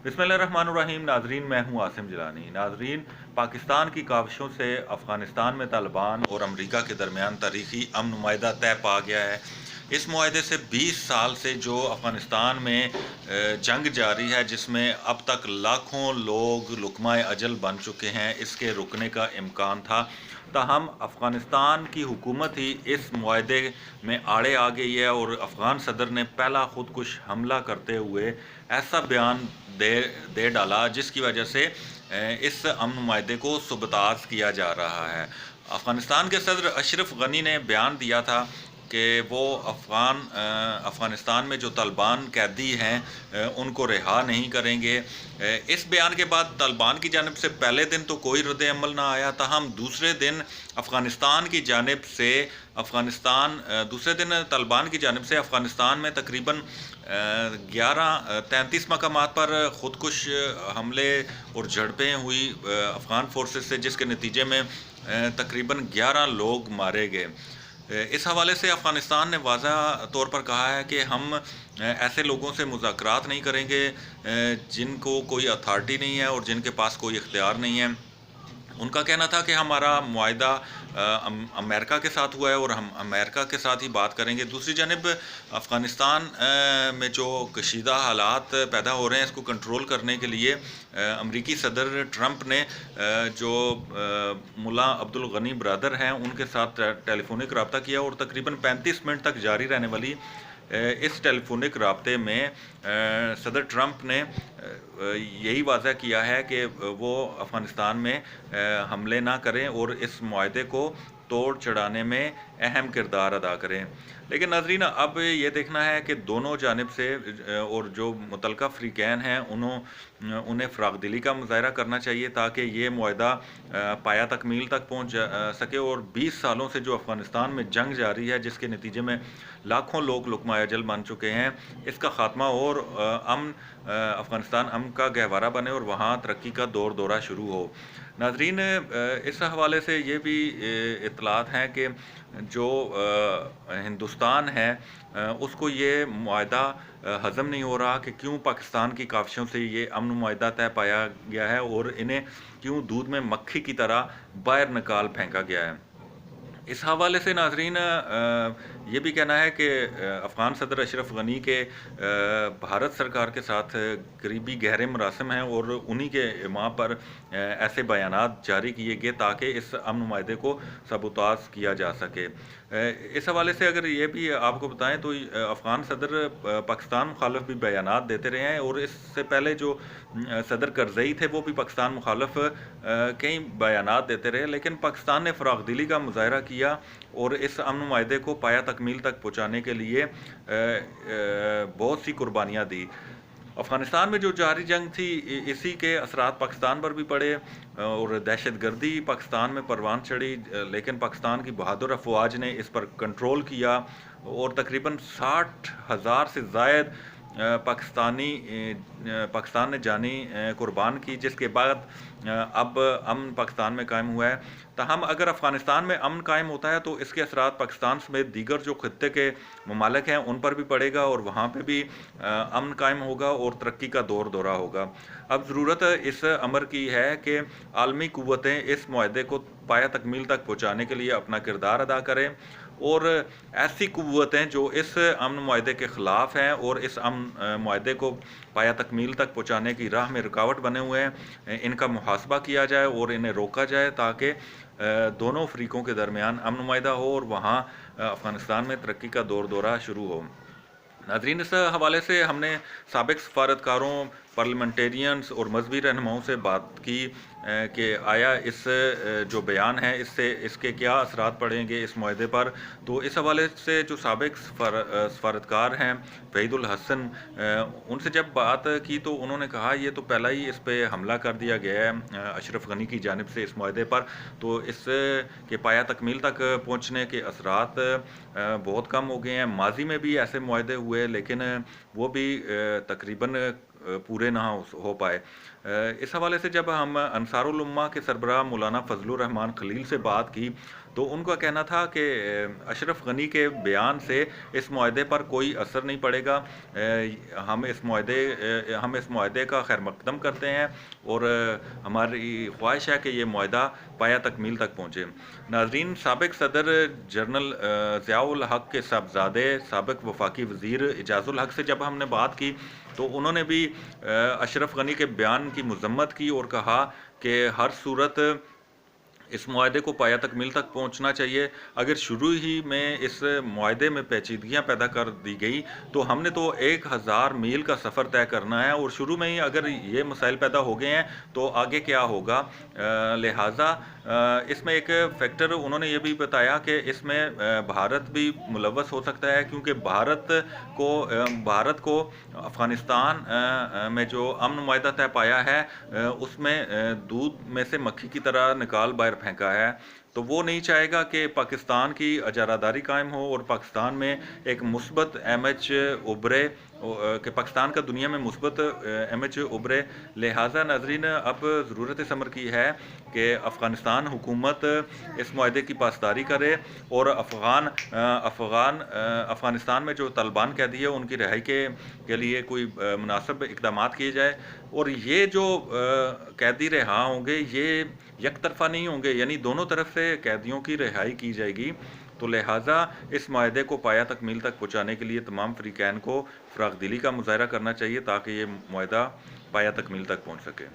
बिस्मिल्लाहिर्रहमानिर्रहीम। नाजरीन, मैं हूँ आसिम जिलानी। नाजरीन, पाकिस्तान की काविशों से अफ़गानिस्तान में तालिबान और अमरीका के दरमियान तारीखी अमन मुआहदा तय पा गया है। इस मुआहदे से 20 साल से जो अफ़गानिस्तान में जंग जारी है, जिसमें अब तक लाखों लोग लुकमाए अजल बन चुके हैं, इसके रुकने का इम्कान था। ताहम अफ़गानिस्तान की हुकूमत ही इस मुआहदे में आड़े आ गई है और अफ़गान सदर ने पहला खुदकुश हमला करते हुए ऐसा बयान दे दे डाला जिसकी वजह से इस अमन मुआहदे को सुबताज किया जा रहा है। अफ़गानिस्तान के सदर अशरफ गनी ने बयान दिया था कि वो अफ़गानिस्तान में जो तालिबान कैदी हैं उनको रिहा नहीं करेंगे। इस बयान के बाद तालिबान की जानिब से पहले दिन तो कोई रद्द अमल ना आया, ताहम दूसरे दिन अफ़गानिस्तान की जानिब से दूसरे दिन तालिबान की जानिब से अफ़गानिस्तान में तकरीबन 33 मकामात पर खुदकुश हमले और झड़पें हुई अफ़गान फोर्सेस से, जिसके नतीजे में तकरीबन 11 लोग मारे गए। इस हवाले से अफ़गानिस्तान ने वाज़ह तौर पर कहा है कि हम ऐसे लोगों से मुज़ाकरात नहीं करेंगे जिनको कोई अथॉरिटी नहीं है और जिनके पास कोई इख्तियार नहीं है। उनका कहना था कि हमारा मुआहदा अमेरिका के साथ हुआ है और हम अमेरिका के साथ ही बात करेंगे। दूसरी जानब अफ़गानिस्तान में जो कशीदा हालात पैदा हो रहे हैं, इसको कंट्रोल करने के लिए अमरीकी सदर ट्रंप ने जो मुल्ला अब्दुल गनी ब्रदर हैं उनके साथ टेलीफोनिक रब्ता किया और तकरीबन 35 मिनट तक जारी रहने वाली इस टेलीफोनिक रब्ते में सदर ट्रंप ने यही वाज़ह किया है कि वो अफ़गानिस्तान में हमले ना करें और इस मुआहदे को तोड़ चढ़ाने में अहम किरदार अदा करें। लेकिन नाज़रीन, अब ये देखना है कि दोनों जानिब से और जो मुतलका फ़रीक़ैन हैं उन्हें फ़राग़दिली का मुज़ाहरा करना चाहिए ताकि ये मुआहदा पाया तकमील तक पहुँच सके और 20 सालों से जो अफ़गानिस्तान में जंग जारी है, जिसके नतीजे में लाखों लोग लुक़मा अजल बन चुके हैं, इसका ख़ात्मा और अफ़गानिस्तान अमन का गहवारा बने और वहाँ तरक्की का दौर दौरा शुरू हो। नाज़रीन, इस हवाले से ये भी इत्तलात हैं कि जो हिंदुस्तान है उसको ये मुआहदा हज़म नहीं हो रहा कि क्यों पाकिस्तान की काविशों से ये अमन मुआहदा तय पाया गया है और इन्हें क्यों दूध में मक्खी की तरह बाहर निकाल फेंका गया है। इस हवाले से नाज़रीन, ये भी कहना है कि अफ़गान सदर अशरफ गनी के भारत सरकार के साथ करीबी गहरे मरासिम हैं और उन्हीं के वहाँ पर ऐसे बयानात जारी किए गए ताकि इस अमन मुआहदे को सबूताज़ किया जा सके। इस हवाले से अगर ये भी आपको बताएं तो अफ़गान सदर पाकिस्तान मुखालिफ भी बयानात देते रहे हैं और इससे पहले जो सदर करज़ई थे वो भी पाकिस्तान मुखालिफ कई बयानात देते रहे, लेकिन पाकिस्तान ने फ़राग़दिली का मुज़ाहरा किया और इस अमन मुआहदे को पाया तकमील तक पहुँचाने के लिए बहुत सी कुर्बानियाँ दी। अफ़गानिस्तान में जो जारी जंग थी इसी के असरात पाकिस्तान पर भी पड़े और दहशतगर्दी पाकिस्तान में परवान चढ़ी, लेकिन पाकिस्तान की बहादुर अफवाज ने इस पर कंट्रोल किया और तकरीबन 60,000 से ज़ायद पाकिस्तान ने जानी कुर्बान की, जिसके बाद अब अमन पाकिस्तान में कायम हुआ है। ताहम अगर अफ़गानिस्तान में अमन कायम होता है तो इसके असरात पाकिस्तान समेत दीगर जो खत्ते के ममालिक हैं उन पर भी पड़ेगा और वहाँ पर भी अमन कायम होगा और तरक्की का दौर दौरा होगा। अब ज़रूरत इस अमर की है कि आलमी क़ुव्वतें इस मुआहदे को पाया तकमील तक पहुँचाने के लिए अपना किरदार अदा करें और ऐसी क़ुव्वतें जो इस अमन मुआहदे के ख़िलाफ़ हैं और इस अमन मुआहदे को पाया तकमील तक पहुँचाने की राह में रुकावट बने हुए हैं, इनका मुहासबा किया जाए और इन्हें रोका जाए ताकि दोनों फ़रीक़ों के दरमियान अमन मुआहदा हो और वहाँ अफ़गानिस्तान में तरक्की का दौर दौरा शुरू हो। नाज़रीन, इस हवाले से हमने साबिक़ सफ़ारतकारों, पार्लियामेंटेरियंस और मजहबी रहनुमाओं से बात की कि आया इस जो बयान है इसके क्या असरात पड़ेंगे इस मुआहदे पर। तो इस हवाले से जो साबिक़ सफ़ारतकार हैं वहीदुल हसन, उनसे जब बात की तो उन्होंने कहा ये तो पहला ही इस पर हमला कर दिया गया है अशरफ गनी की जानिब से इस मुआहदे पर, तो इस के पाया तकमील तक पहुँचने के असरात बहुत कम हो गए हैं। माजी में भी ऐसे मुआहदे हुए लेकिन वो भी तकरीबन پورے نہ ہو پائے۔ اس حوالے سے جب ہم انصار الامہ کے سربراہ مولانا فضل الرحمان خلیل سے بات کی تو ان کا کہنا تھا کہ اشرف غنی کے بیان سے اس معاہدے پر کوئی اثر نہیں پڑے گا، ہم اس معاہدے کا خیر مقدم کرتے ہیں اور ہماری خواہش ہے کہ یہ معاہدہ پایہ تکمیل تک پہنچے۔ ناظرین، سابق صدر جنرل ضیاء الحق کے صاحبزادے سابق وفاقی وزیر اعجاز الحق سے جب ہم نے بات کی تو انہوں نے بھی اشرف غنی کے بیان کی مذمت کی اور کہا کہ ہر صورت اس معاہدے کو پایہ تکمیل تک پہنچنا چاہیے۔ اگر شروع ہی میں اس معاہدے میں پیچیدگیاں پیدا کر دی گئی تو ہم نے تو 1000 میل کا سفر طے کرنا ہے، اور شروع میں ہی اگر یہ مسائل پیدا ہو گئے ہیں تو آگے کیا ہوگا۔ لہٰذا اس میں ایک فیکٹر انہوں نے یہ بھی بتایا کہ اس میں بھارت بھی ملوث ہو سکتا ہے، کیونکہ بھارت کو افغانستان میں جو امن معاہدہ طے پایا ہے اس میں دودھ میں سے مکھی کی طرح نکال باہر پھینکا ہے، تو وہ نہیں چاہے گا کہ پاکستان کی اجاراداری قائم ہو اور پاکستان میں ایک مثبت امیج ابھرے، کہ پاکستان کا دنیا میں مثبت امیج ابھرے۔ لہٰذا ناظرین، اب ضرورت اس امر کی ہے کہ افغانستان حکومت اس معاہدے کی پاسداری کرے اور افغانستان میں جو طالبان قیدی ہے ان کی رہائی کے لیے کوئی مناسب اقدامات کیے جائے، اور یہ جو قیدی رہا ہوں گے یہ یک طرفہ نہیں ہوں گے، یعنی دونوں طرف سے قیدیوں کی رہائی کی جائے گی۔ تو لہٰذا اس معاہدے کو پایہ تکمیل تک پہنچانے کے لیے تمام فریقین کو فراخ دلی کا مظاہرہ کرنا چاہیے تاکہ یہ معاہدہ پایہ تکمیل تک پہنچ سکے۔